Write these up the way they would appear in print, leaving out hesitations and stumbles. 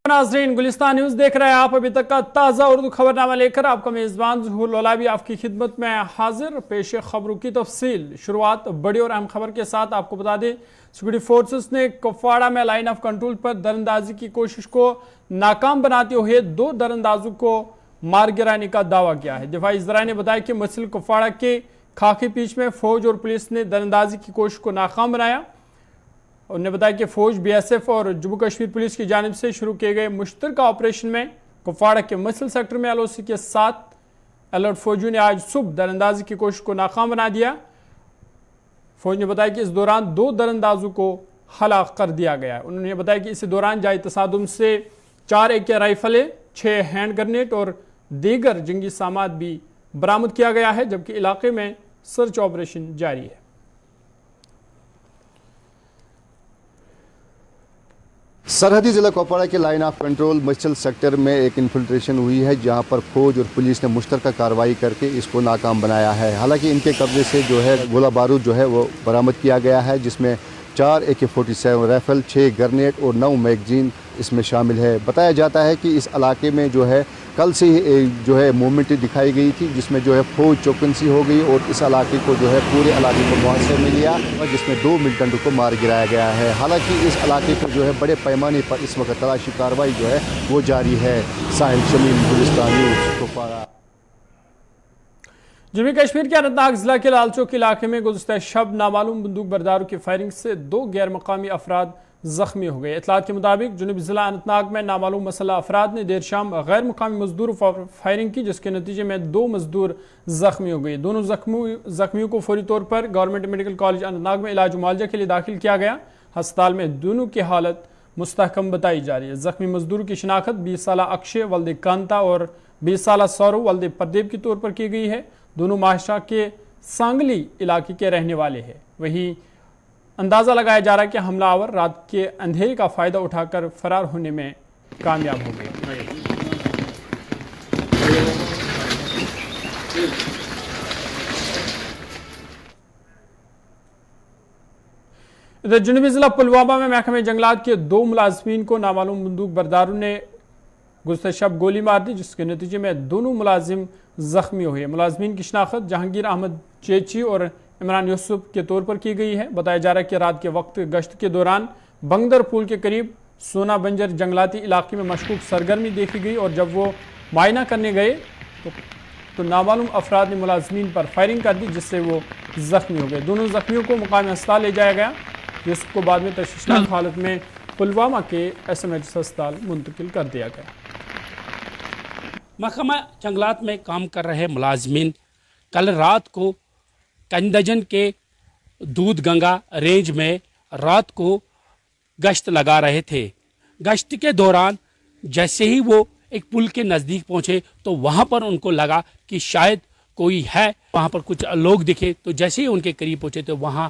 नाज़रीन, गुलिस्तान न्यूज़ देख रहे हैं आप। अभी तक का ताज़ा उर्दू खबरनामा लेकर आपका मेज़बान ज़हूर लोलाबी आपकी खिदमत में हाजिर। पेश खबरों की तफसील। शुरुआत बड़ी और अहम खबर के साथ। आपको बता दें, सिक्योरिटी फोर्सेस ने कुपवाड़ा में लाइन ऑफ कंट्रोल पर दरअंदाजी की कोशिश को नाकाम बनाते हुए 2 दरअंदाजों को मार गिराने का दावा किया है। दिफाई ज़राए ने बताया कि मसल कुपवाड़ा के खाकी पीच में फौज और पुलिस ने दरअंदाजी की कोशिश को नाकाम बनाया। उन्होंने बताया कि फौज, BSF और जम्मू कश्मीर पुलिस की जानिब से शुरू किए गए मुश्तरका ऑपरेशन में कुपवाड़ा के मसल सेक्टर में LOC के 7 अलर्ट फौजियों ने आज सुबह दरअंदाजी की कोशिश को नाकाम बना दिया। फौज ने बताया कि इस दौरान 2 दरअंदाजों को हलाक कर दिया गया। उन्होंने बताया कि इस दौरान जारी तसादुम से 4 AK राइफलें, 6 हैंड ग्रेनेड और दीगर जंगी सामान भी बरामद किया गया है, जबकि इलाके में सर्च ऑपरेशन जारी है। सरहदी जिला कुपवाड़ा के लाइन ऑफ कंट्रोल मचल सेक्टर में एक इन्फिल्ट्रेशन हुई है, जहां पर फौज और पुलिस ने मुश्तरका कार्रवाई करके इसको नाकाम बनाया है। हालांकि इनके कब्जे से जो है गोला बारूद जो है वो बरामद किया गया है, जिसमें 4 AK-47 राइफल, 6 ग्रेनेड और 9 मैगजीन इसमें शामिल है। बताया जाता है कि इस इलाके में जो है कल से ही जो है मूवमेंट दिखाई गई थी, जिसमें जो है फौज चौकन्सी हो गई और इस इलाके को जो है पूरे इलाके को मुआवजे में लिया और जिसमें 2 मिलिटेंट को मार गिराया गया है। हालांकि इस इलाके पर जो है बड़े पैमाने पर इस वक्त तलाशी कार्रवाई जो है वो जारी है। साहिल शमीम, गुलिस्तान न्यूज़, कुपवाड़ा। जम्मू कश्मीर के अनंतनाग जिला के लालचौक इलाके में गुज़श्ता शब नामालूम बंदूक बरदारों की फायरिंग से 2 गैर मकामी अफराद जख्मी हो गए। इतलात के मुताबिक जुनूबी जिला अनंतनाग में नामालूम मसला अफराद ने देर शाम गैर मुकामी मजदूर फायरिंग की, जिसके नतीजे में 2 मजदूर जख्मी हो गए। दोनों जख्मियों को फौरी तौर पर गवर्नमेंट मेडिकल कॉलेज अनंतनाग में इलाज मुआवजा के लिए दाखिल किया गया। अस्पताल में दोनों की हालत मुस्तहकम बताई जा रही है। जख्मी मजदूर की शिनाख्त 20 साल अक्षय वल्द कांता और 20 साल सौरव वल्द प्रदीप के तौर पर की गई है। दोनों महाराष्ट्र के सांगली इलाके के रहने वाले हैं। वहीं अंदाज़ा लगाया जा रहा है कि हमलावर रात के अंधेरे का फ़ायदा उठाकर फरार होने में कामयाब हो गए। इधर जुनूबी जिला पुलवामा में महकमे जंगलात के 2 मुलाजमीन को नामालूम बंदूक बरदारों ने गुज़श्ता शब गोली मार दी, जिसके नतीजे में दोनों मुलाजिम जख्मी हुए। मुलाजमीन की शनाख्त जहांगीर अहमद चेची और इमरान यूसुफ के तौर पर की गई है। बताया जा रहा है कि रात के वक्त गश्त के दौरान बंगदर पुल के करीब सोना बंजर जंगलाती इलाके में मशकूक सरगर्मी देखी गई और जब वो मायना करने गए तो नामालूम अफराद ने मुलाजमीन पर फायरिंग कर दी, जिससे वो जख्मी हो गए। दोनों जख्मियों को मुकामी अस्पताल ले जाया गया। यूसुफ को बाद में तशवीशनाक हालत में पुलवामा के SMH अस्पताल मुंतकिल कर दिया गया। महकमा जंगलात में काम कर रहे मुलाजमीन कल रात को कंदजन के दूध गंगा रेंज में रात को गश्त लगा रहे थे। गश्त के दौरान जैसे ही वो एक पुल के नज़दीक पहुंचे तो वहां पर उनको लगा कि शायद कोई है। वहां पर कुछ लोग दिखे तो जैसे ही उनके करीब पहुंचे तो वहां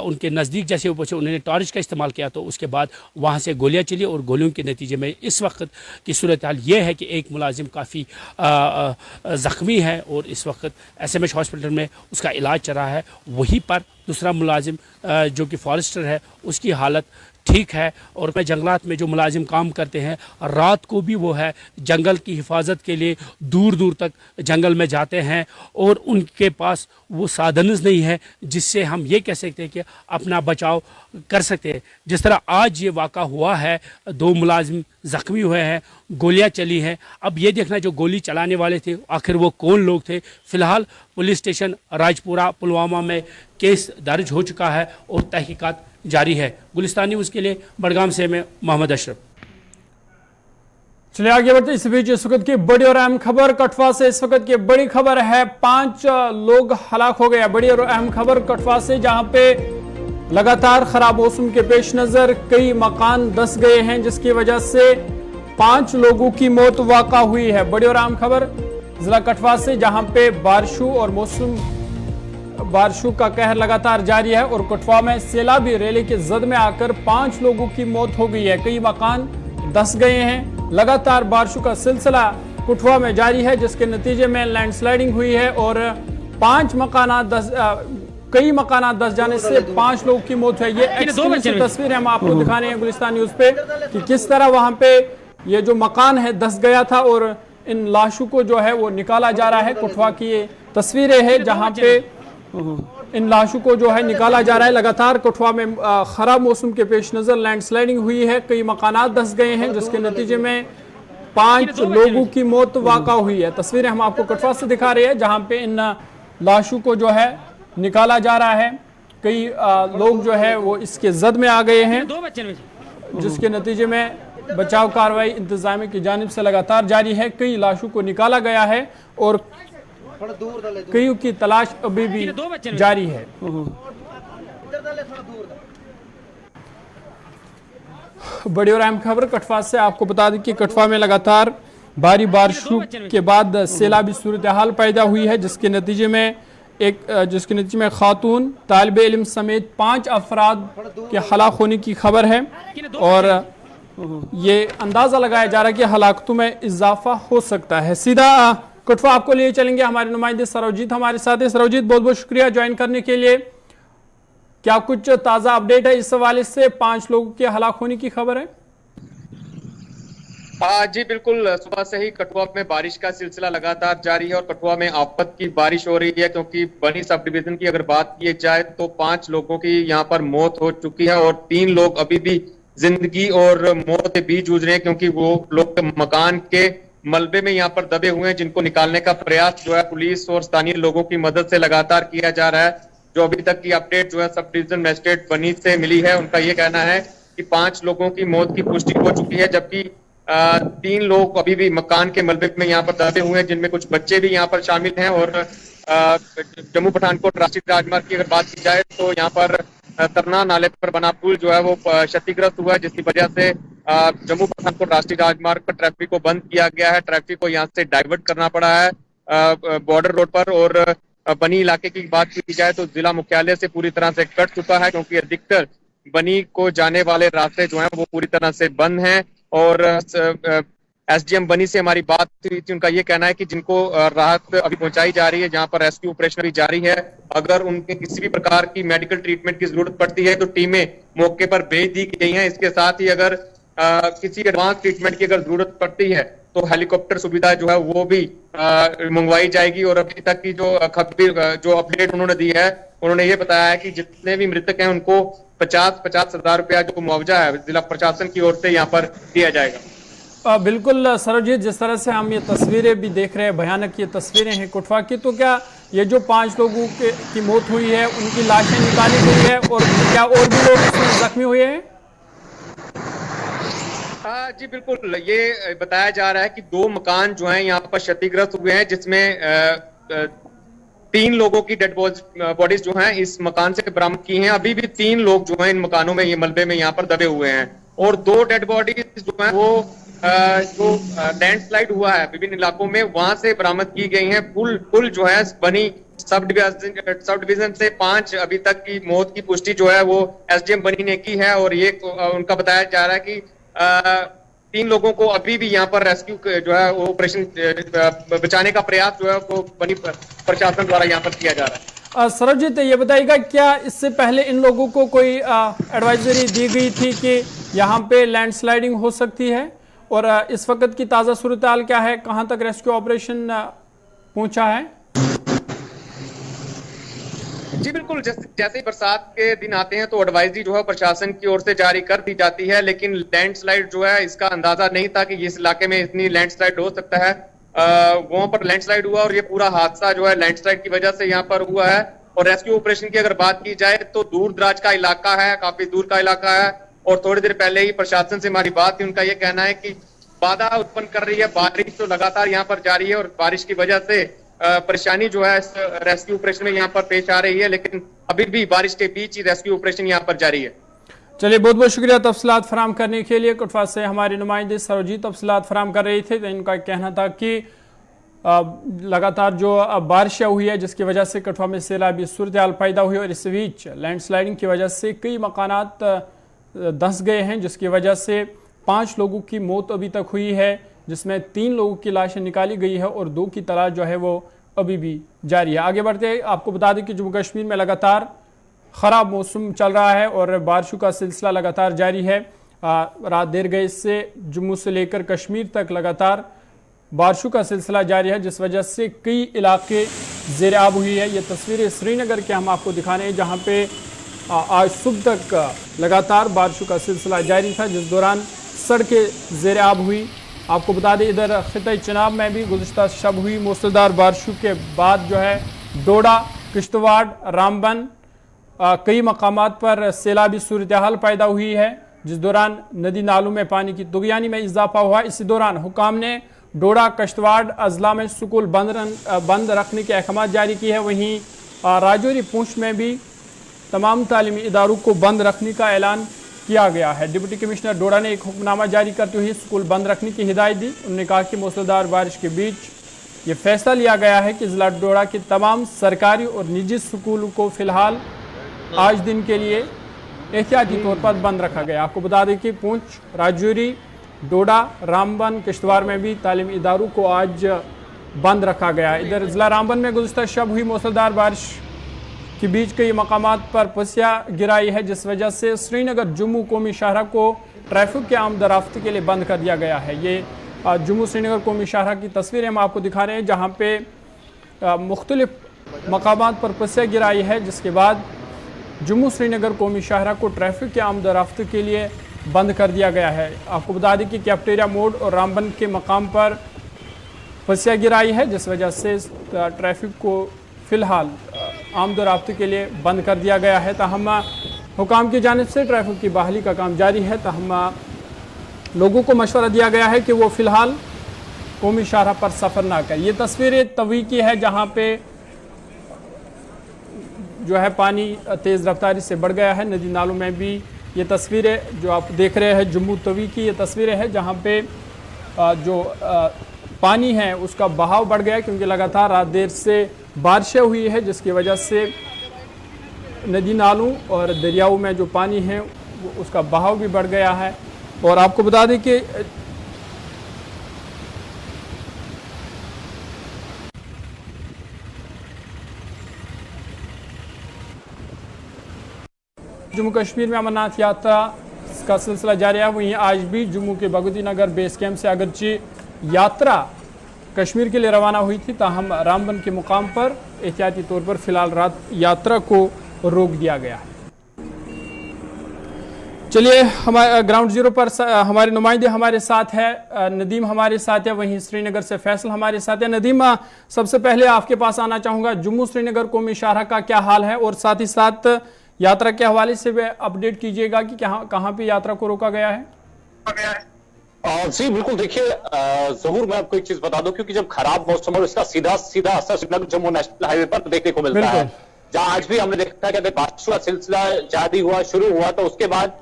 उनके नज़दीक जैसे वो पहुंचे, उन्होंने टॉर्च का इस्तेमाल किया तो उसके बाद वहां से गोलियां चली और गोलियों के नतीजे में इस वक्त की सूरत हाल ये है कि एक मुलाजिम काफ़ी ज़ख्मी है और इस वक्त SMH हॉस्पिटल में उसका इलाज चल रहा है। वहीं पर दूसरा मुलाजिम जो कि फॉरेस्टर है उसकी हालत ठीक है। और मैं जंगलात में जो मुलाजिम काम करते हैं रात को भी वो है जंगल की हिफाजत के लिए दूर दूर तक जंगल में जाते हैं और उनके पास वो साधन नहीं है जिससे हम ये कह सकते हैं कि अपना बचाव कर सकते हैं। जिस तरह आज ये वाक़ा हुआ है, 2 मुलाजिम ज़ख्मी हुए हैं, गोलियां चली हैं। अब ये देखना जो गोली चलाने वाले थे आखिर वो कौन लोग थे। फ़िलहाल पुलिस स्टेशन राजपुरा पुलवामा में केस दर्ज हो चुका है और तहकीकात जारी है। गुलिस्तान न्यूज़ के लिए बड़गाम से मैं मोहम्मद अशरफ। चलिए आगे बढ़ते। इस बीच इस वक्त की बड़ी और अहम खबर कठुआ से। इस वक्त की बड़ी खबर है, 5 लोग हलाक हो गए। बड़ी और अहम खबर कठुआ से, जहां पे लगातार खराब मौसम के पेश नजर कई मकान धंस गए हैं, जिसकी वजह से 5 लोगों की मौत वाक़ा हुई है। बड़ी और अहम खबर जिला कठुआ से, जहां पे बारिशों का कहर लगातार जारी है और कठुआ में सैलाबी रैली के जद में आकर 5 लोगों की मौत हो गई है। कई मकान धंस गए हैं। लगातार बारिशों का सिलसिला कठुआ में जारी है, जिसके नतीजे में लैंडस्लाइडिंग हुई है और कई मकान धंस जाने से 5 लोगों की मौत है। ये एक्सक्लूसिव तस्वीर हम आपको दिखाने हैं गुलिस्तान न्यूज़ पे कि किस तरह वहां पे ये जो मकान है धंस गया था और इन लाशों को जो है वो निकाला जा रहा है। कठुआ की ये तस्वीरें हैं जहां पे इन लाशों को जो है निकाला जा रहा है। लगातार कठुआ में खराब मौसम के पेश नज़र लैंडस्लाइडिंग हुई है, कई मकानात धंस गए हैं जिसके नतीजे में 5 लोगों की मौत वाक़ा हुई है। तस्वीरें हम आपको कठुआ से दिखा रहे हैं जहां पे इन लाशों को जो है निकाला जा रहा है। कई लोग जो है वो इसके जद में आ गए हैं जिसके नतीजे में बचाव कार्रवाई इंतजामिया की जानिब से लगातार जारी है। कई लाशों को निकाला गया है और कईयों की तलाश अभी भी जारी है। बड़ी और अहम खबर कठुआ से आपको बता दें कि कठुआ में लगातार भारी बारिशों के बाद सैलाबी सूरत हाल पैदा हुई है जिसके नतीजे में खातून तालिब इल्म समेत 5 अफराद के हलाक होने की खबर है और ये अंदाजा लगाया जा रहा है कि हलाकतों में इजाफा हो सकता है। सीधा कठुआ आपको लिए चलेंगे, हमारे नुमाइंदे सरोजीत हमारे साथ है। सरोजीत, बहुत बहुत शुक्रिया ज्वाइन करने के लिए। क्या कुछ ताज़ा अपडेट है इस हवाले से? 5 लोगों के हलाक होने की खबर है। जी बिल्कुल, सुबह से ही कठुआ में बारिश का सिलसिला लगातार जारी है और कठुआ में आफत की बारिश हो रही है क्योंकि बनी सब डिवीजन की अगर बात की जाए तो 5 लोगों की यहाँ पर मौत हो चुकी है और 3 लोग अभी भी जिंदगी और मौत के बीच जूझ रहे हैं क्योंकि वो लोग मकान के मलबे में यहाँ पर दबे हुए हैं जिनको निकालने का प्रयास जो है पुलिस और स्थानीय लोगों की मदद से लगातार किया जा रहा है। जो अभी तक की अपडेट जो है सब डिवीजन मजिस्ट्रेट बनी से मिली है, उनका ये कहना है कि 5 लोगों की मौत की पुष्टि हो चुकी है जबकि 3 लोग अभी भी मकान के मलबे में यहाँ पर दबे हुए हैं जिनमें कुछ बच्चे भी यहाँ पर शामिल हैं। और जम्मू पठानकोट राष्ट्रीय राजमार्ग की अगर बात की जाए तो यहाँ पर तरना नाले पर बना पुल जो है वो क्षतिग्रस्त हुआ है जिसकी वजह से जम्मू पठानकोट राष्ट्रीय राजमार्ग पर ट्रैफिक को बंद किया गया है। ट्रैफिक को यहाँ से डाइवर्ट करना पड़ा है बॉर्डर रोड पर। और बनी इलाके की बात की जाए तो जिला मुख्यालय से पूरी तरह से कट चुका है क्योंकि अधिकतर बनी को जाने वाले रास्ते जो हैं वो पूरी तरह से बंद हैं। और एसडीएम बनी से हमारी बात हुई थी, उनका ये कहना है कि जिनको राहत अभी पहुंचाई जा रही है, जहां पर रेस्क्यू ऑपरेशन भी जारी है, अगर उनके किसी भी प्रकार की मेडिकल ट्रीटमेंट की जरूरत पड़ती है तो टीमें मौके पर भेज दी गई हैं। इसके साथ ही अगर किसी एडवांस ट्रीटमेंट की अगर जरूरत पड़ती है तो हेलीकॉप्टर सुविधा जो है वो भी मंगवाई जाएगी। और अभी तक की जो अपडेट उन्होंने दी है, उन्होंने ये बताया है कि जितने भी मृतक हैं उनको 50-50 हजार रुपया जो मुआवजा है जिला प्रशासन की ओर से यहाँ पर दिया जाएगा। बिल्कुल सरोजीत, जिस तरह से हम ये तस्वीरें भी देख रहे हैं, भयानक ये तस्वीरें हैं कठुआ की, तो क्या ये जो 5 लोगों की मौत हुई है उनकी लाशें निकाली गई है और क्या और भी लोग इसमें जख्मी हुए हैं? जी बिल्कुल, ये बताया जा रहा है कि 2 मकान जो हैं यहाँ पर क्षतिग्रस्त हुए हैं जिसमें 3 लोगों की डेड बॉडीज जो हैं इस मकान से बरामद की हैं। अभी भी 3 लोग जो हैं इन मकानों में ये मलबे में यहाँ पर दबे हुए हैं और 2 डेड बॉडीज जो हैं वो जो लैंडस्लाइड हुआ है विभिन्न इलाकों में वहां से बरामद की गई हैं। पुल जो है बनी सब डिवीजन से 5 अभी तक की मौत की पुष्टि जो है वो एसडीएम बनी ने की है। और ये उनका बताया जा रहा है कि 3 लोगों को अभी भी यहाँ पर रेस्क्यू जो है वो ऑपरेशन बचाने का प्रयास जो है वो बनी प्रशासन द्वारा यहाँ पर किया जा रहा है। सरोजीत, ये बताइएगा क्या इससे पहले इन लोगों को कोई एडवाइजरी दी गई थी कि यहाँ पे लैंडस्लाइडिंग हो सकती है? और इस वक्त की ताज़ा सूरत हाल क्या है, कहाँ तक रेस्क्यू ऑपरेशन पहुंचा है? जी बिल्कुल, जैसे ही बरसात के दिन आते हैं तो एडवाइजरी जो है प्रशासन की ओर से जारी कर दी जाती है, लेकिन लैंडस्लाइड जो है इसका अंदाजा नहीं था कि इस इलाके में इतनी लैंडस्लाइड हो सकता है। वहां पर लैंडस्लाइड हुआ और ये पूरा हादसा जो है लैंडस्लाइड की वजह से यहाँ पर हुआ है। और रेस्क्यू ऑपरेशन की अगर बात की जाए तो दूर दराज का इलाका है, काफी दूर का इलाका है। और थोड़ी देर पहले ही प्रशासन से हमारी बात थी, उनका ये कहना है कि बाधा उत्पन्न कर रही है बारिश, तो लगातार यहाँ पर जारी है और बारिश की वजह से परेशानी जो है इस रेस्क्यू ऑपरेशन में यहाँ पर पेश आ रही है, लेकिन अभी भी बारिश के बीच ही रेस्क्यू ऑपरेशन यहाँ पर जारी है। चलिए, बहुत बहुत शुक्रिया तफसीलात फराम करने के लिए। कठुआ से हमारे नुमाइंदे सरोजीत तफसीलात फराम कर रहे थे। तो इनका कहना था कि लगातार जो बारिश हुई है जिसकी वजह से कठुआ में सैलाबी सूरत हाल पैदा हुई और इस बीच लैंडस्लाइडिंग की वजह से कई मकानात धंस गए हैं जिसकी वजह से 5 लोगों की मौत अभी तक हुई है, जिसमें 3 लोगों की लाशें निकाली गई है और 2 की तलाश जो है वो अभी भी जारी है। आगे बढ़ते आपको बता दें कि जम्मू कश्मीर में लगातार ख़राब मौसम चल रहा है और बारिशों का सिलसिला लगातार जारी है। रात देर गए से जम्मू से लेकर कश्मीर तक लगातार बारिशों का सिलसिला जारी है, जिस वजह से कई इलाके ज़ेर आब हुई है। ये तस्वीरें श्रीनगर के हम आपको दिखा रहे हैं, जहाँ पे आज सुबह तक लगातार बारिशों का सिलसिला जारी था, जिस दौरान सड़कें ज़ेर आब हुई। आपको बता दें इधर खित्ते चनाब में भी गुज़िश्ता शब हुई मूसलाधार बारिशों के बाद जो है डोडा, किश्तवाड़, रामबन कई मकामात पर सैलाबी सूरत हाल पैदा हुई है, जिस दौरान नदी नालों में पानी की तुगयानी में इजाफा हुआ। इसी दौरान हुकाम ने डोडा, किश्तवाड़ अजला में स्कूल बंद रखने के अहकाम जारी किए हैं। वहीं राजौरी, पूंछ में भी तमाम तालीमी इदारों को बंद रखने का ऐलान किया गया है। डिप्टी कमिश्नर डोडा ने एक हुक्मनामा जारी करते हुए स्कूल बंद रखने की हिदायत दी। उन्होंने कहा कि मूसलाधार बारिश के बीच ये फैसला लिया गया है कि जिला डोडा के तमाम सरकारी और निजी स्कूलों को फिलहाल आज दिन के लिए एहतियाती तौर पर बंद रखा गया। आपको बता दें कि पूंछ, राजौरी, डोडा, रामबन, किश्तवाड़ में भी तालीमी इदारों को आज बंद रखा गया। इधर जिला रामबन में गुज़िश्ता शब हुई मूसलाधार बारिश के बीच कई मकामात पर पसिया गिराई है, जिस वजह से श्रीनगर जम्मू कौमी शाहरा को ट्रैफिक के आमद-रफ्त के लिए बंद कर दिया गया है। ये जम्मू श्रीनगर कौमी शाहरा की तस्वीरें हम आपको दिखा रहे हैं, जहाँ पे मुख्तलिफ मकामात पर पसिया गिराई है, जिसके बाद जम्मू श्रीनगर कौमी शाहरा को ट्रैफिक के आमद-रफ्त के लिए बंद कर दिया गया है। आपको बता दें कि कैप्टेरिया मोड़ और रामबन के मकाम पर पसिया गिराई है, जिस वजह से ट्रैफिक को फ़िलहाल आमद-रफ्त के लिए बंद कर दिया गया है। ताहम हुकाम की जानिब से ट्रैफिक की बहाली का काम जारी है। ताहम लोगों को मशवरा दिया गया है कि वो फ़िलहाल कौमी शाहरा पर सफ़र ना करें। ये तस्वीरें तवी की है, जहाँ पे जो है पानी तेज़ रफ्तारी से बढ़ गया है नदी नालों में भी। ये तस्वीरें जो आप देख रहे हैं जम्मू तवी की ये तस्वीरें हैं, जहाँ पे जो पानी है उसका बहाव बढ़ गया है, क्योंकि लगातार रात देर से बारिशें हुई है, जिसकी वजह से नदी नालों और दरियाओं में जो पानी है उसका बहाव भी बढ़ गया है। और आपको बता दें कि जम्मू कश्मीर में अमरनाथ यात्रा का सिलसिला जारी है। वहीं आज भी जम्मू के भगवती नगर बेस कैंप से अगरचे यात्रा कश्मीर के लिए रवाना हुई थी, ताहम रामबन के मुकाम पर एहतियाती तौर पर फिलहाल रात यात्रा को रोक दिया गया है। चलिए हमारे ग्राउंड जीरो पर हमारे नुमाइंदे हमारे साथ है, नदीम हमारे साथ है, वहीं श्रीनगर से फैसल हमारे साथ है। नदीम, सबसे पहले आपके पास आना चाहूँगा, जम्मू श्रीनगर कौमी शाहरा का क्या हाल है और साथ ही साथ यात्रा के हवाले से भी अपडेट कीजिएगा कि कहाँ पे यात्रा को रोका गया है। जी बिल्कुल, देखिए जरूर मैं आपको एक चीज बता दूं, क्योंकि जब खराब मौसम और इसका सीधा असर श्रीनगर जम्मू नेशनल हाईवे पर देखने को मिलता है, जहां आज भी हमने देखा कि अगर बारिश का सिलसिला जारी हुआ, शुरू हुआ, तो उसके बाद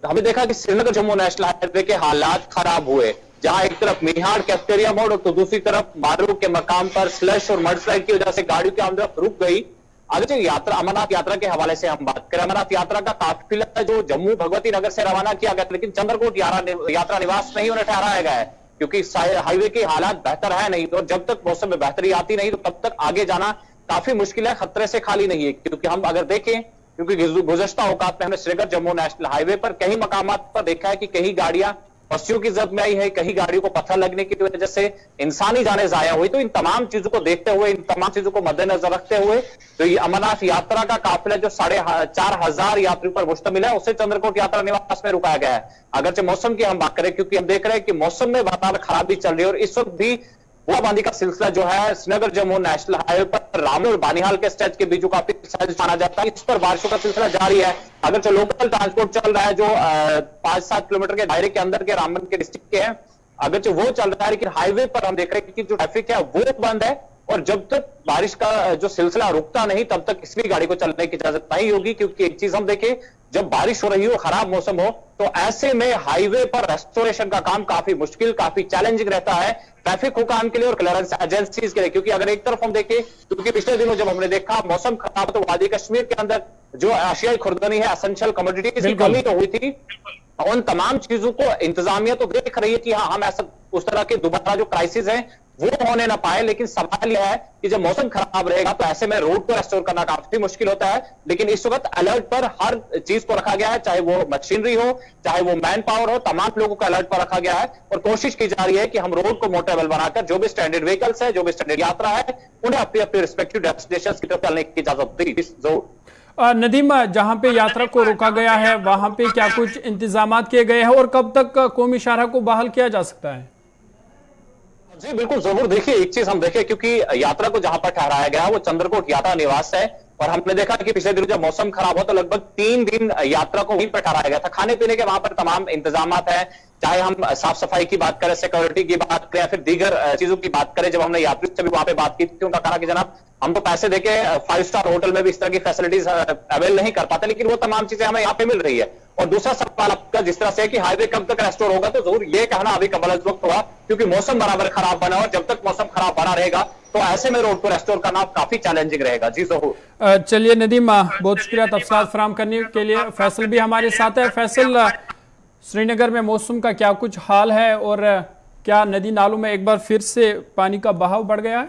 हमने देखा कि श्रीनगर जम्मू नेशनल हाईवे के हालात खराब हुए, जहां एक तरफ मिहाड़ कैफ्टेरिया मोड़ और तो दूसरी तरफ मारू के मकाम पर स्लश और मडस्लाइड की वजह से गाड़ियों की आमद रुक गई। अगर जो यात्रा अमरनाथ यात्रा के हवाले से हम बात करें, अमरनाथ यात्रा का काफिला जो जम्मू भगवती नगर से रवाना किया गया, लेकिन चंद्रकोट यात्रा निवास नहीं उन्हें ठहराया गया है, क्योंकि हाईवे के हालात बेहतर है नहीं, तो जब तक मौसम में बेहतरी आती नहीं तो तब तक आगे जाना काफी मुश्किल है, खतरे से खाली नहीं है। क्योंकि हम अगर देखें, क्योंकि गुज़श्ता औकात में हमने श्रीनगर जम्मू नेशनल हाईवे पर कई मकामात पर देखा है कि कहीं गाड़ियां पस्सियों की जद में आई है, कहीं गाड़ियों को पत्थर लगने की वजह से इंसानी जाने जाया हुई। तो इन तमाम चीजों को देखते हुए, इन तमाम चीजों को मद्देनजर रखते हुए, तो ये अमरनाथ यात्रा का काफिला जो 4,500 यात्रियों पर मुश्तमिल है, उसे चंद्रकोट यात्रा निवास में रुकाया गया है। अगरचे मौसम की हम बात करें, क्योंकि हम देख रहे हैं कि मौसम में लगातार खराबी चल रही है और इस वक्त भी बूंदाबांदी का सिलसिला जो है श्रीनगर जम्मू नेशनल हाईवे पर रामू और बानिहाल के स्ट्रेच के बीच जो काफी माना जाता है, इस पर बारिशों का सिलसिला जारी है। अगर जो लोकल ट्रांसपोर्ट चल रहा है, जो 5-7 किलोमीटर के दायरे के अंदर के रामबन के डिस्ट्रिक्ट के हैं, अगर जो वो चल रहा है, लेकिन हाईवे पर हम देख रहे हैं कि जो ट्रैफिक है वो बंद है, और जब तक बारिश का जो सिलसिला रुकता नहीं तब तक किसी भी गाड़ी को चलने की इजाजत नहीं होगी। क्योंकि एक चीज हम देखें, जब बारिश हो रही हो, खराब मौसम हो, तो ऐसे में हाईवे पर रेस्टोरेशन का काम काफी मुश्किल, काफी चैलेंजिंग रहता है ट्रैफिक हुकाम के लिए और क्लियरेंस एजेंसीज के लिए। क्योंकि अगर एक तरफ हम देखें, क्योंकि पिछले दिनों जब हमने देखा मौसम खराब, तो वादी कश्मीर के अंदर जो एशियाई खुर्दनी है, एसेंशियल कमोडिटीज की कमी तो हुई थी, उन तमाम चीजों को इंतजामिया तो देख रही है कि हाँ, हम ऐसा उस तरह के दोबारा जो क्राइसिस है वो होने ना पाए। लेकिन सवाल यह है कि जब मौसम खराब रहेगा तो ऐसे में रोड को रेस्टोर करना काफी मुश्किल होता है। लेकिन इस वक्त अलर्ट पर हर चीज को रखा गया है, चाहे वो मशीनरी हो, चाहे वो मैन पावर हो, तमाम लोगों को अलर्ट पर रखा गया है और कोशिश की जा रही है कि हम रोड को मोटरेबल बनाकर जो भी स्टैंडर्ड व्हीकल्स है, जो भी स्टैंडर्ड यात्रा है, उन्हें अपनी अपनी रिस्पेक्टिव डेस्टिनेशन की तरफ चलने की इजाजत दी। नदीम, जहां पे यात्रा को रोका गया है वहां पे क्या कुछ इंतजाम किए गए हैं और कब तक कौमी शाहरा को बहाल किया जा सकता है? जी बिल्कुल जरूर, देखिए एक चीज हम देखें, क्योंकि यात्रा को जहां पर ठहराया गया वो चंद्रकोट यात्रा निवास है और हमने देखा कि पिछले दिनों जब मौसम खराब हुआ तो लगभग 3 दिन यात्रा को वहीं पर ठहराया गया था। खाने पीने के वहां पर तमाम इंतजाम है, चाहे हम साफ सफाई की बात करें, सिक्योरिटी की बात करें या फिर दीगर चीजों की बात करें। जब हमने यात्रियों से भी वहां पे बात की थी, उनका कहना कि जनाब हम तो पैसे देके 5 स्टार होटल में भी इस तरह की फैसिलिटीज अवेल नहीं कर पाते, लेकिन वो तमाम चीजें हमें यहाँ पे मिल रही है। और दूसरा सवाल आपका जिस तरह से कि हाईवे कब तक रेस्टोर होगा, तो जरूर ये कहना अभी कबल अज वक्त हुआ, क्योंकि मौसम बराबर खराब बना और जब तक मौसम खराब बना रहेगा तो ऐसे में रोड को रेस्टोर करना काफी चैलेंजिंग रहेगा। जी जरूर। चलिए नदीम, बहुत शुक्रिया तफसीलात फराहम करने के लिए। फैसल भी हमारे साथ है। फैसल, श्रीनगर में मौसम का क्या कुछ हाल है और क्या नदी नालों में एक बार फिर से पानी का बहाव बढ़ गया है?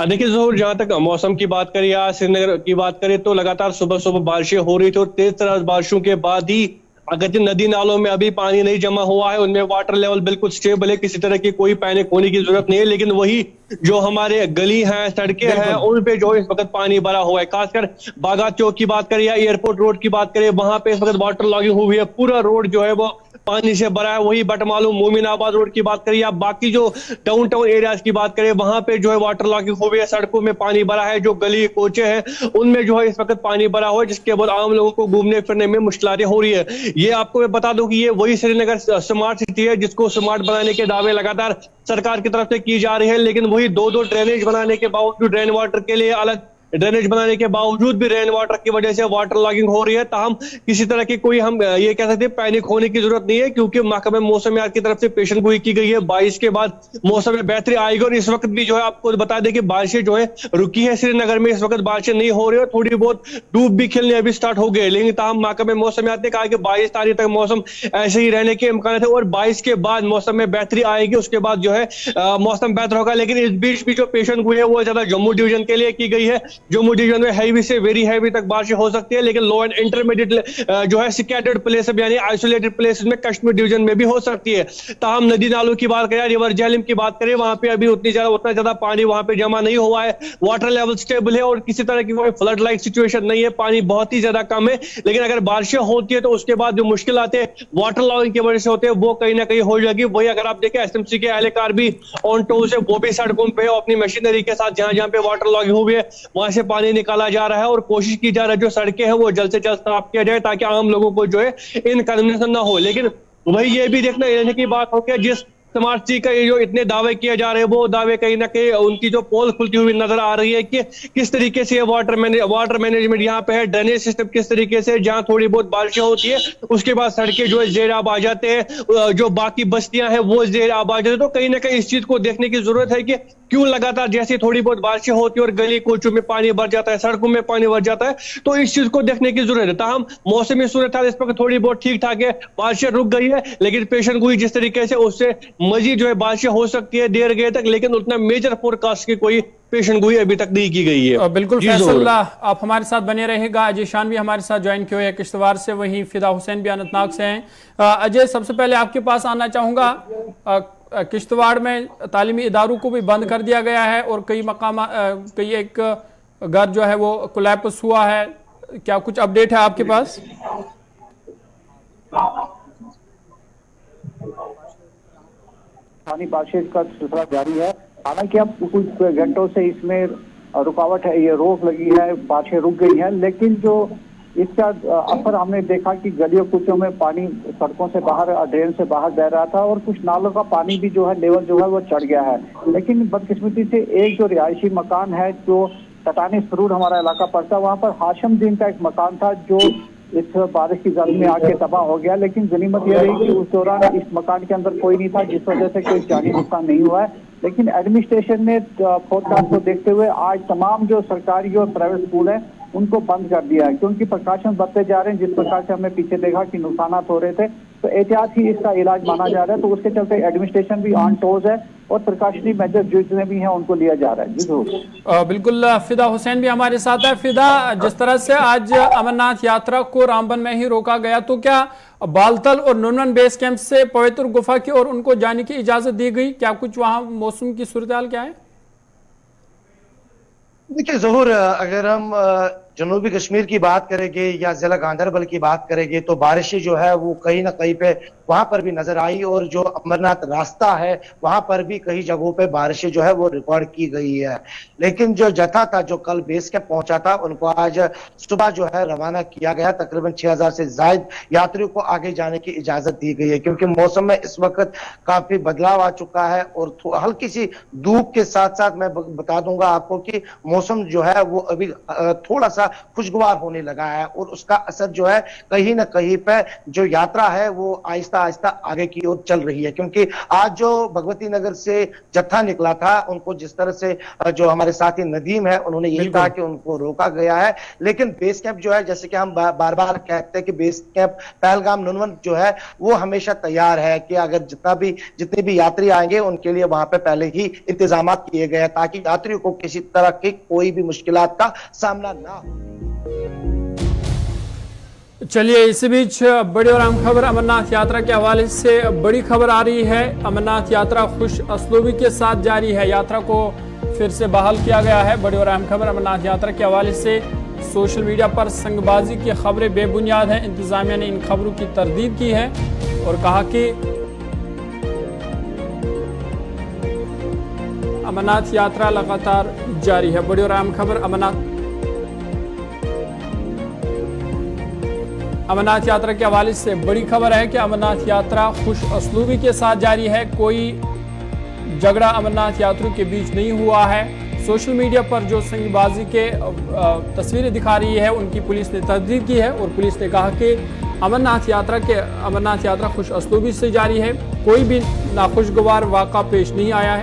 देखिए ज़हूर, जहां तक मौसम की बात करें या श्रीनगर की बात करें तो लगातार सुबह सुबह बारिशें हो रही थी और तेज तर्रार बारिशों के बाद ही अगर नदी नालों में अभी पानी नहीं जमा हुआ है, उनमें वाटर लेवल बिल्कुल स्टेबल है, किसी तरह की कोई पैनिक होने की जरूरत नहीं है। लेकिन वही जो हमारे गली हैं, सड़कें हैं, उन पे जो इस वक्त पानी भरा हुआ है। खासकर बागा चौक की बात करें या एयरपोर्ट रोड की बात करें, वहां पे इस वक्त वाटर लॉगिंग हुई है, पूरा रोड जो है वो पानी से भरा है। वही बटमालू मोमिनाबाद रोड की बात करें या बाकी जो डाउनटाउन एरियाज की बात करें, वहां पे जो है वाटर लॉगिंग हुई है, सड़कों में पानी भरा है। जो गली कोचे हैं उनमें जो है इस वक्त पानी भरा हुआ है, जिसके बाद आम लोगों को घूमने फिरने में मुश्किलें हो रही है। ये आपको मैं बता दूं कि ये वही श्रीनगर स्मार्ट सिटी है जिसको स्मार्ट बनाने के दावे लगातार सरकार की तरफ से की जा रही है, लेकिन वही 2-2 ड्रेनेज बनाने के बावजूद, ड्रेन वाटर के लिए अलग ड्रेनेज बनाने के बावजूद भी रेन वाटर की वजह से वाटर लॉगिंग हो रही है। ताहम किसी तरह की कोई हम ये कह सकते हैं पैनिक होने की जरूरत नहीं है, क्योंकि महकमे मौसमियात की तरफ से पेशन गोई की गई है। बारिश के बाद मौसम में बेहतरी आएगी और इस वक्त भी जो है आपको बता दें कि बारिशें जो है रुकी है श्रीनगर में, इस वक्त बारिशें नहीं हो रही है, थोड़ी बहुत डूब भी खिलने अभी स्टार्ट हो गए। लेकिन ताहम महकमे मौसमियात ने कहा कि 22 तारीख तक मौसम ऐसे ही रहने के इम्कान है और 22 के बाद मौसम में बेहतरी आएगी, उसके बाद जो है मौसम बेहतर होगा। लेकिन इस बीच भी जो पेशन गोई है वो ज्यादा जम्मू डिवीजन के लिए की गई है। जम्मू डिवीजन में हैवी से वेरी हैवी तक बारिश हो सकती है, लेकिन लो एंड इंटरमीडिएट जो है स्कैटर्ड प्लेस यानी आइसोलेटेड प्लेसेस में कश्मीर डिवीजन में भी हो सकती है। ताहम नदी नालों की बात करें, रिवर झेलम की बात करें, वहां पे अभी उतना ज्यादा पानी वहां पे जमा नहीं हुआ है, वाटर लेवल स्टेबल है और किसी तरह की कोई फ्लड लाइक सिचुएशन नहीं है, पानी बहुत ही ज्यादा कम है। लेकिन अगर बारिशें होती है तो उसके बाद जो मुश्किल आते हैं वाटर लॉगिंग की वजह से होते हैं, वो कहीं ना कहीं हो जाएगी। वही अगर आप देखें एसएमसी के एहलकार भी ऑन टोज है, वो भी सड़कों पे अपनी मशीनरी के साथ जहां जहां पे वाटर लॉगिंग हुई है वहां से पानी निकाला जा रहा है और कोशिश की जा रही है जो सड़कें हैं वो जल्द से जल्द साफ किया जाए ताकि आम लोगों को जो है इनकन्वीनियंस ना हो। लेकिन वही ये भी देखने की बात हो कि जिस स्मार्ट सिटी का ये जो इतने दावे किए जा रहे हैं वो दावे कहीं ना कहीं उनकी जो पोल खुलती हुई नजर आ रही है कि किस तरीके से वाटर मैनेजमेंट यहाँ पे है, ड्रेनेज सिस्टम किस तरीके से, जहाँ थोड़ी बहुत बारिशें होती है उसके बाद सड़कें जो है जेर आब आ जाते हैं, जो बाकी बस्तियां हैं वो जेर आब आ जाते हैं। तो कहीं ना कहीं इस चीज को देखने की जरूरत है कि क्यों लगातार जैसे थोड़ी बहुत बारिशें होती है और गली कोचों में पानी भर जाता है, सड़कों में पानी भर जाता है, तो इस चीज को देखने की जरूरत है। ताहम मौसमी सूरत हाल इस वक्त थोड़ी बहुत ठीक ठाक है, बारिशें रुक गई है, लेकिन पेशन गोई जिस तरीके से उससे मजीद जो है बारिशें हो सकती है देर गए तक, लेकिन उतना मेजर फोरकास्ट की कोई पेशन गोई अभी तक नहीं की गई है। बिल्कुल फैसल, आप हमारे साथ बने रहेगा। अजय शान भी हमारे साथ ज्वाइन किए हुए किश्तवाड़ से, वहीं फिदा हुसैन भी अनंतनाग से हैं। अजय, सबसे पहले आपके पास आना चाहूंगा, किश्तवाड़ में तालीमी इदारों को भी बंद कर दिया गया है और कई एक घर जो है वो कोलैप्स हुआ है, क्या कुछ अपडेट है आपके पास? पानी बारिश का सिलसिला जारी है, हालांकि अब कुछ घंटों से इसमें रुकावट है, ये रोक लगी है, बारिशें रुक गई हैं, लेकिन जो इसका असर हमने देखा कि गलियों कुचों में पानी सड़कों से बाहर, ड्रेन से बाहर बह रहा था और कुछ नालों का पानी भी जो है लेवल जो है वो चढ़ गया है। लेकिन बदकिस्मती से एक जो रिहायशी मकान है जो टटानी सरूर हमारा इलाका पड़ता है, वहाँ पर हाशिम दीन का एक मकान था जो इस बारिश की जद में आके तबाह हो गया। लेकिन गनीमत यह रही कि उस दौरान इस मकान के अंदर कोई नहीं था, जिस वजह से कोई जानी नुकसान नहीं हुआ है। लेकिन एडमिनिस्ट्रेशन ने फोरकास्ट को देखते हुए आज तमाम जो सरकारी और प्राइवेट स्कूल हैं उनको बंद कर दिया है, क्योंकि प्रकाशन बढ़ते जा रहे हैं। जिस प्रकार से हमने पीछे देखा कि नुकसान हो रहे थे, तो एहतियात ही इसका इलाज माना जा रहा है। तो उसके चलते एडमिनिस्ट्रेशन भी ऑन टोज है और प्रिकॉशनरी मेजर जितने भी हैं उनको लिया जा रहा है। जी जरूर। बिल्कुल, फिदा हुसैन भी हमारे साथ है। फिदा, जिस तरह से आज अमरनाथ यात्रा को रामबन में ही रोका गया, तो क्या बालतल और नुनवन बेस कैंप से पवित्र गुफा की ओर उनको जाने की इजाजत दी गई? क्या कुछ वहां मौसम की सूरत हाल क्या है? देखिए जहूर, अगर हम जनूबी कश्मीर की बात करेंगे या जिला गांधरबल की बात करेंगे तो बारिशें जो है वो कहीं ना कहीं पे वहां पर भी नजर आई, और जो अमरनाथ रास्ता है वहां पर भी कई जगहों पे बारिशें जो है वो रिकॉर्ड की गई है। लेकिन जो जत्था था जो कल बेस कैंप पहुंचा था उनको आज सुबह जो है रवाना किया गया। तकरीबन 6000 से ज्यादा यात्रियों को आगे जाने की इजाजत दी गई है, क्योंकि मौसम में इस वक्त काफी बदलाव आ चुका है। और हल्की सी धूप के साथ साथ मैं बता दूंगा आपको कि मौसम जो है वो अभी थोड़ा सा खुशगवार होने लगा है, और उसका असर जो है कहीं ना कहीं पे जो यात्रा है वो आहिस्ता आहिस्ता आगे की ओर चल रही है। क्योंकि आज जो भगवती नगर से जत्था निकला था उनको जिस तरह से जो हमारे साथी नदीम है उन्होंने यही कहा कि उनको रोका गया है, लेकिन बेस कैंप जो है, जैसे कि हम बार बार कहते हैं कि बेस कैंप पहलगाम नुनवन जो है वो हमेशा तैयार है कि अगर जितने भी यात्री आएंगे उनके लिए वहां पे पहले ही इंतजाम किए गए हैं, ताकि यात्रियों को किसी तरह की कोई भी मुश्किलात का सामना ना हो। चलिए, इसी बीच बड़ी और अहम खबर अमरनाथ यात्रा के हवाले से बड़ी खबर आ रही है। अमरनाथ यात्रा खुश असलूबी के साथ जारी है। यात्रा को फिर से बहाल किया गया है। बड़ी और अहम खबर अमरनाथ यात्रा के हवाले से सोशल मीडिया पर संगबाजी की खबरें बेबुनियाद हैं। इंतजामिया ने इन खबरों की तरदीद की है और कहा कि अमरनाथ यात्रा लगातार जारी है। बड़ी और अहम खबर अमरनाथ यात्रा के हवाले से बड़ी खबर है कि अमरनाथ यात्रा खुश असलूबी के साथ जारी है। कोई झगड़ा अमरनाथ यात्रियों के बीच नहीं हुआ है। सोशल मीडिया पर जो संगबाजी के तस्वीरें दिखा रही है उनकी पुलिस ने तस्दीक की है, और पुलिस ने कहा कि अमरनाथ यात्रा खुश असलूबी से जारी है। कोई भी नाखुशगवार वाक़ा पेश नहीं आया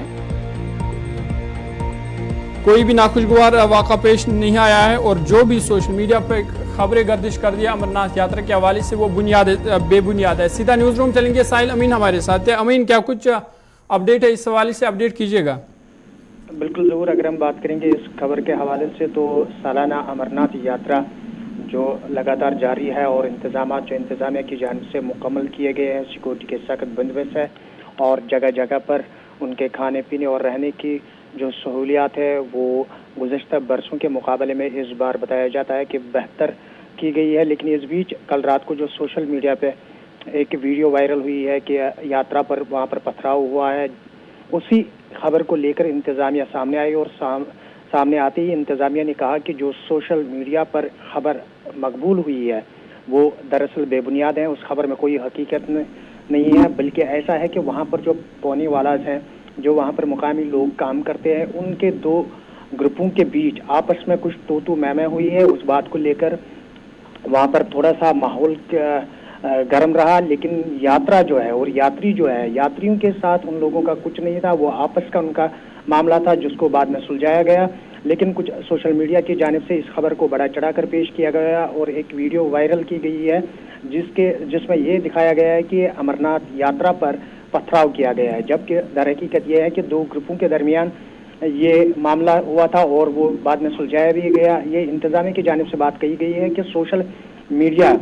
है। और जो भी सोशल मीडिया पर खबरें गर्दिश कर दिया अमरनाथ यात्रा के हवाले से वो बेबुनियाद है। सीधा न्यूज़ रूम चलेंगे, साहिल अमीन हमारे साथ है। अमीन, क्या कुछ अपडेट है इस हवाले से? अपडेट कीजिएगा। बिल्कुल ज़रूर। अगर हम बात करेंगे इस खबर के हवाले से तो सालाना अमरनाथ यात्रा जो लगातार जारी है और इंतजाम जो इंतजामिया की जानिब से मुकम्मल किए गए हैं, सिक्योरिटी के सख्त बंदोबस्त है और जगह जगह पर उनके खाने पीने और रहने की जो सहूलियात है वो गुज़श्ता बरसों के मुकाबले में इस बार बताया जाता है कि बेहतर की गई है। लेकिन इस बीच कल रात को जो सोशल मीडिया पे एक वीडियो वायरल हुई है कि यात्रा पर वहाँ पर पथराव हुआ है, उसी खबर को लेकर इंतज़ामिया सामने आई और सामने आते ही इंतज़ामिया ने कहा कि जो सोशल मीडिया पर खबर मकबूल हुई है वो दरअसल बेबुनियाद है। उस खबर में कोई हकीकत नहीं है, बल्कि ऐसा है कि वहाँ पर जो पौने वालाज हैं, जो वहाँ पर मुकामी लोग काम करते हैं, उनके दो ग्रुपों के बीच आपस में कुछ तू मैं हुई है। उस बात को लेकर वहाँ पर थोड़ा सा माहौल गर्म रहा। लेकिन यात्रा जो है और यात्री जो है, यात्रियों के साथ उन लोगों का कुछ नहीं था, वो आपस का उनका मामला था जिसको बाद में सुलझाया गया। लेकिन कुछ सोशल मीडिया की जानिब से इस खबर को बड़ा चढ़ाकर पेश किया गया और एक वीडियो वायरल की गई है जिसमें ये दिखाया गया है कि अमरनाथ यात्रा पर पथराव किया गया है, जबकि दर हकीकत यह है कि दो ग्रुपों के दरमियान ये मामला हुआ था और वो बाद में सुलझाया भी गया। ये इंतजामिया की जानिब से बात कही गई है कि सोशल मीडिया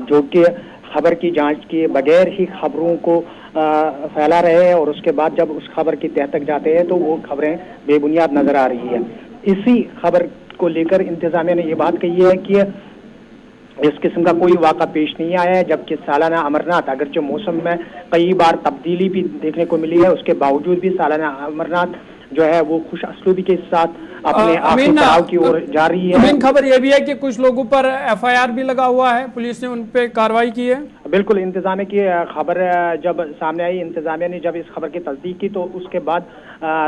जो कि खबर की जांच किए बगैर ही खबरों को फैला रहे हैं और उसके बाद जब उस खबर की तह तक जाते हैं तो वो खबरें बेबुनियाद नजर आ रही है। इसी खबर को लेकर इंतजामिया ने ये बात कही है कि इस किस्म का कोई वाक़ा पेश नहीं आया है, जबकि सालाना अमरनाथ अगरचे मौसम में कई बार तब्दीली भी देखने को मिली है, उसके बावजूद भी सालाना अमरनाथ जो है वो खुश असलूबी के साथ अपने आखिरी पड़ाव की ओर जा रही है। मेन खबर यह भी है कि कुछ लोगों पर FIR भी लगा हुआ है, पुलिस ने उन पे कार्रवाई की है। बिल्कुल, इंतजामिया की खबर जब सामने आई, इंतजामिया ने जब इस खबर की तस्दीक की तो उसके बाद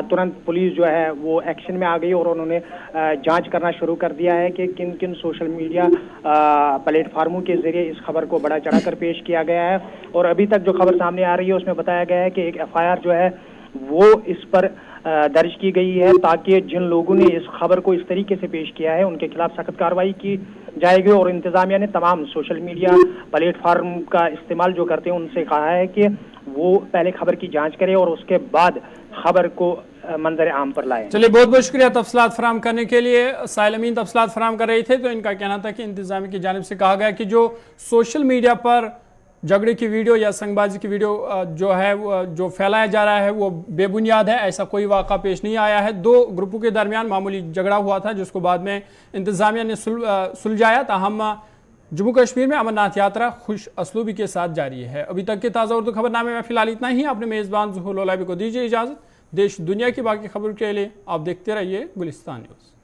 तुरंत पुलिस जो है वो एक्शन में आ गई और उन्होंने जांच करना शुरू कर दिया है कि किन किन सोशल मीडिया प्लेटफार्मों के जरिए इस खबर को बड़ा चढ़ाकर पेश किया गया है। और अभी तक जो खबर सामने आ रही है उसमें बताया गया है कि एक FIR जो है वो इस पर दर्ज की गई है, ताकि जिन लोगों ने इस खबर को इस तरीके से पेश किया है उनके खिलाफ सख्त कार्रवाई की जाएगी। और इंतजामिया ने तमाम सोशल मीडिया प्लेटफॉर्म का इस्तेमाल जो करते हैं उनसे कहा है कि वो पहले खबर की जांच करें और उसके बाद खबर को मंजर आम पर लाए। चलिए, बहुत बहुत शुक्रिया तफसीलात फराहम करने के लिए। साहिल अमीन तफसीलात फराहम कर रहे थे, तो इनका कहना था कि इंतजामिया की जानिब से कहा गया कि जो सोशल मीडिया पर झगड़े की वीडियो या संगबाजी की वीडियो जो है जो फैलाया जा रहा है वो बेबुनियाद है। ऐसा कोई वाक़ा पेश नहीं आया है। दो ग्रुपों के दरमियान मामूली झगड़ा हुआ था जिसको बाद में इंतजामिया ने सुलझाया। ताहम जम्मू कश्मीर में अमरनाथ यात्रा खुश असलूबी के साथ जारी है। अभी तक के ताज़ा उर्दू खबरनामे में फिलहाल इतना ही। अपने मेज़बान ज़ुहूर लोलाबी को दीजिए इजाज़त। देश दुनिया की बाकी खबरों के लिए आप देखते रहिए गुलिस्तान न्यूज़।